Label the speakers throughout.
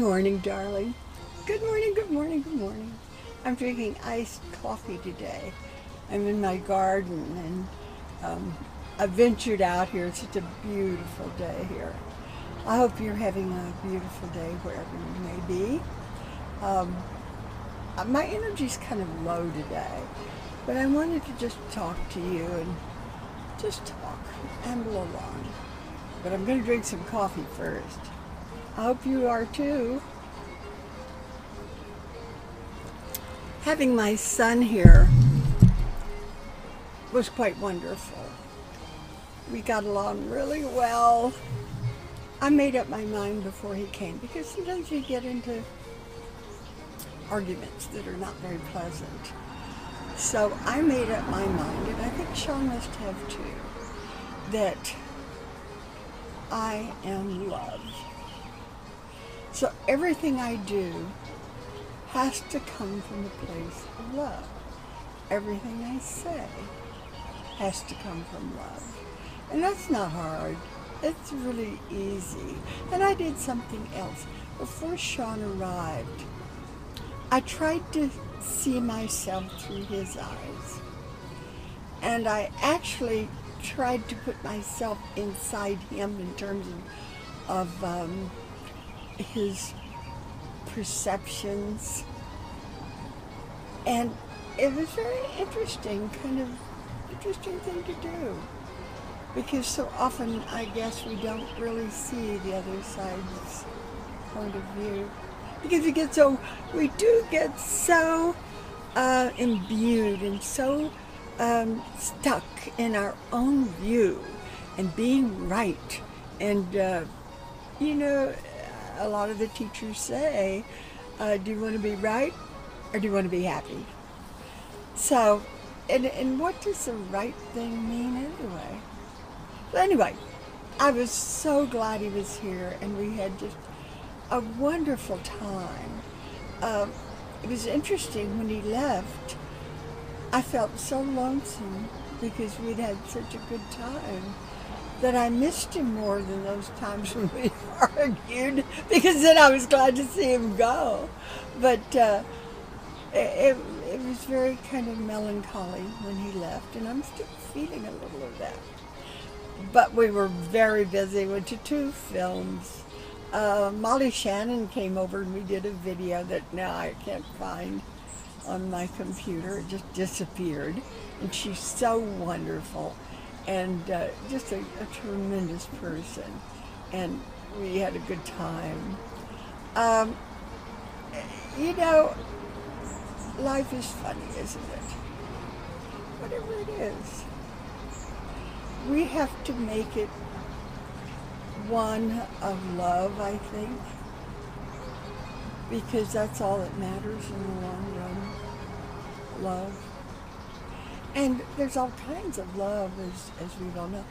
Speaker 1: morning, darling. Good morning, good morning, good morning. I'm drinking iced coffee today. I'm in my garden and I ventured out here. It's such a beautiful day here. I hope you're having a beautiful day wherever you may be. My energy's kind of low today, but I wanted to just talk to you and just talk, amble along. But I'm going to drink some coffee first. I hope you are too. Having my son here was quite wonderful. We got along really well. I made up my mind before he came because sometimes you get into arguments that are not very pleasant. So I made up my mind, and I think Sean must have too, that I am love. So everything I do has to come from a place of love. Everything I say has to come from love. And that's not hard. It's really easy. And I did something else. Before Sean arrived, I tried to see myself through his eyes. And I actually tried to put myself inside him in terms of his perceptions. And it was very interesting, kind of interesting thing to do. Because so often, I guess, we don't really see the other side's point of view. Because we do get so imbued and so stuck in our own view and being right. And, a lot of the teachers say, do you want to be right or do you want to be happy? So, and what does the right thing mean anyway? But anyway, I was so glad he was here and we had just a wonderful time. It was interesting when he left. I felt so lonesome because we'd had such a good time that I missed him more than those times when we argued, because then I was glad to see him go. But it was very kind of melancholy when he left, and I'm still feeling a little of that. But we were very busy, went to 2 films. Molly Shannon came over and we did a video that now I can't find on my computer. It just disappeared. And she's so wonderful and just a tremendous person. And we had a good time. Life is funny, isn't it? Whatever it is. We have to make it one of love, I think, because that's all that matters in the long run, love. And there's all kinds of love, as we all know.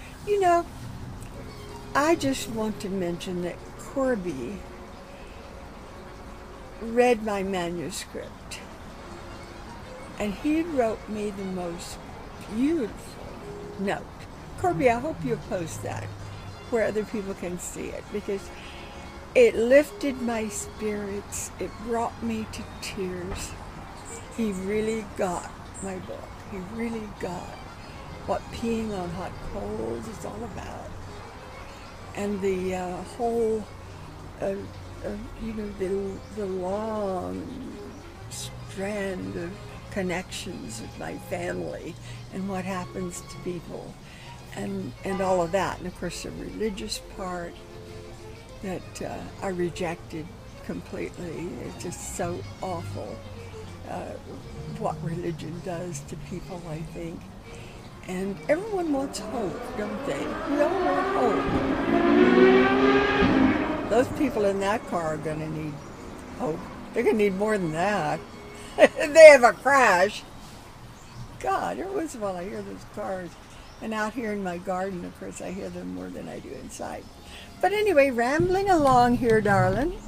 Speaker 1: I just want to mention that Corby read my manuscript, and he wrote me the most beautiful note. Corby, I hope you'll post that where other people can see it, because it lifted my spirits. It brought me to tears. He really got my book. He really got what peeing on hot coals is all about. And the whole, the long strand of connections with my family and what happens to people. And all of that, and of course the religious part that I rejected completely. It's just so awful what religion does to people, I think. And everyone wants hope, don't they? We all want hope. Those people in that car are going to need hope. They're going to need more than that. They have a crash. God, every once in a while I hear those cars. And out here in my garden, of course, I hear them more than I do inside. But anyway, rambling along here, darling,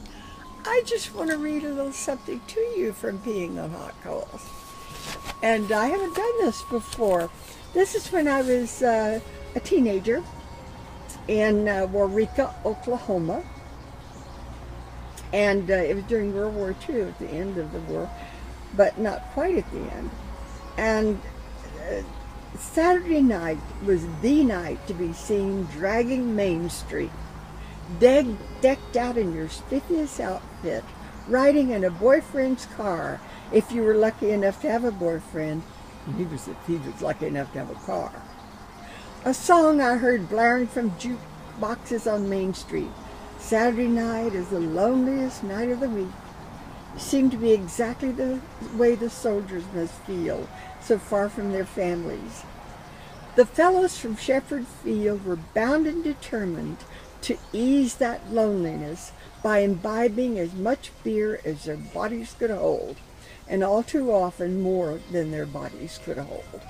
Speaker 1: I just want to read a little something to you from Peeing on Hot Coals. And I haven't done this before. This is when I was a teenager in Waurika, Oklahoma. And it was during World War II, at the end of the war, but not quite at the end. And Saturday night was the night to be seen dragging Main Street, decked out in your spiffiest outfit, riding in a boyfriend's car, if you were lucky enough to have a boyfriend. He was lucky enough to have a car. A song I heard blaring from jukeboxes on Main Street. Saturday night is the loneliest night of the week. It seemed to be exactly the way the soldiers must feel, so far from their families. The fellows from Shepherd Field were bound and determined to ease that loneliness by imbibing as much beer as their bodies could hold, and all too often more than their bodies could hold.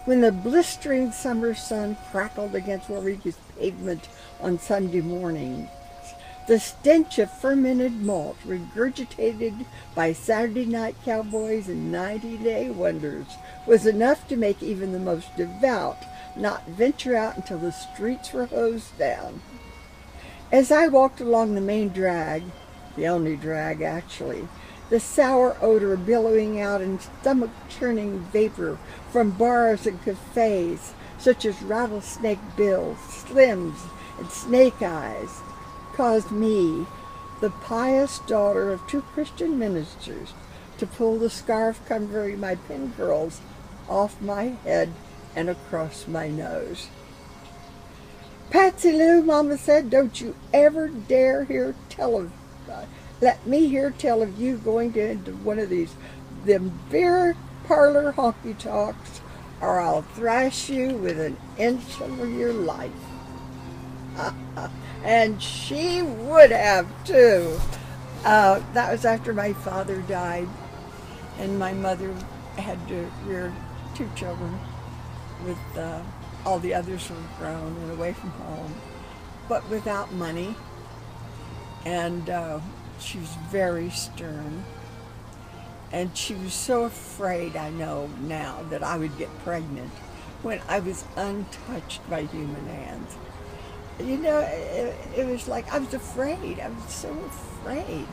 Speaker 1: When the blistering summer sun crackled against Waurika's pavement on Sunday morning, the stench of fermented malt regurgitated by Saturday night cowboys and 90-day wonders was enough to make even the most devout not venture out until the streets were hosed down. As I walked along the main drag, the only drag actually, the sour odor billowing out in stomach-churning vapor from bars and cafes such as Rattlesnake Bill's, Slim's, and Snake Eyes, caused me, the pious daughter of two Christian ministers, to pull the scarf covering my pin curls off my head and across my nose. "Patsy Lou," Mama said, "don't you ever dare let me hear tell of you going into one of them beer parlor honky-tonks, or I'll thrash you with an inch of your life." And she would have, too. That was after my father died, and my mother had to rear two children with all the others were grown and away from home, but without money. And she was very stern. And she was so afraid, I know now, that I would get pregnant when I was untouched by human hands. You know, it was like I was afraid. I was so afraid.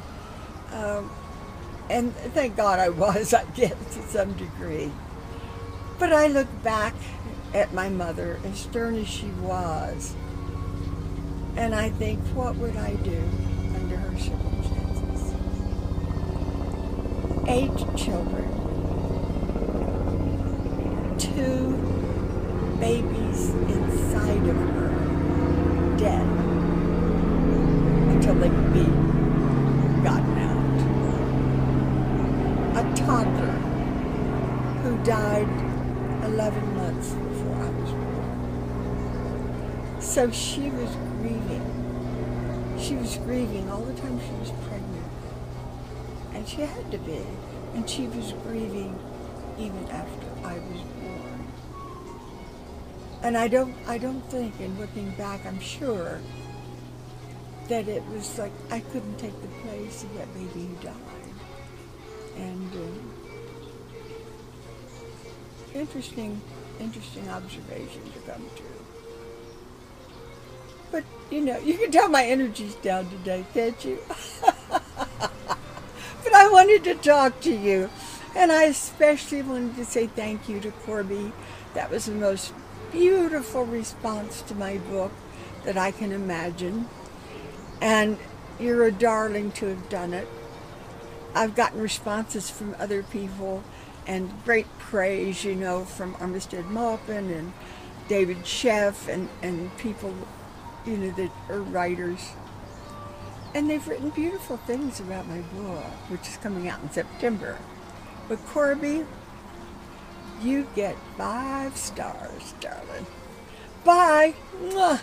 Speaker 1: And thank God I was, I guess, to some degree. But I look back at my mother, as stern as she was, and I think, what would I do under her circumstances? 8 children, 2 babies inside of her, dead until they could be gotten out. A toddler who died 11 months before I was born. So she was grieving. She was grieving all the time she was pregnant. And she had to be. And she was grieving even after I was born. And I don't think, in looking back, I'm sure that it was like I couldn't take the place of that baby who died. And interesting observation to come to. But, you know, you can tell my energy's down today, can't you? But I wanted to talk to you. And I especially wanted to say thank you to Corby. That was the most beautiful response to my book that I can imagine. And you're a darling to have done it. I've gotten responses from other people and great praise, you know, from Armistead Maupin and David Sheff and people, you know, that are writers. And they've written beautiful things about my book, which is coming out in September. But Corby, you get 5 stars, darling. Bye. Mwah.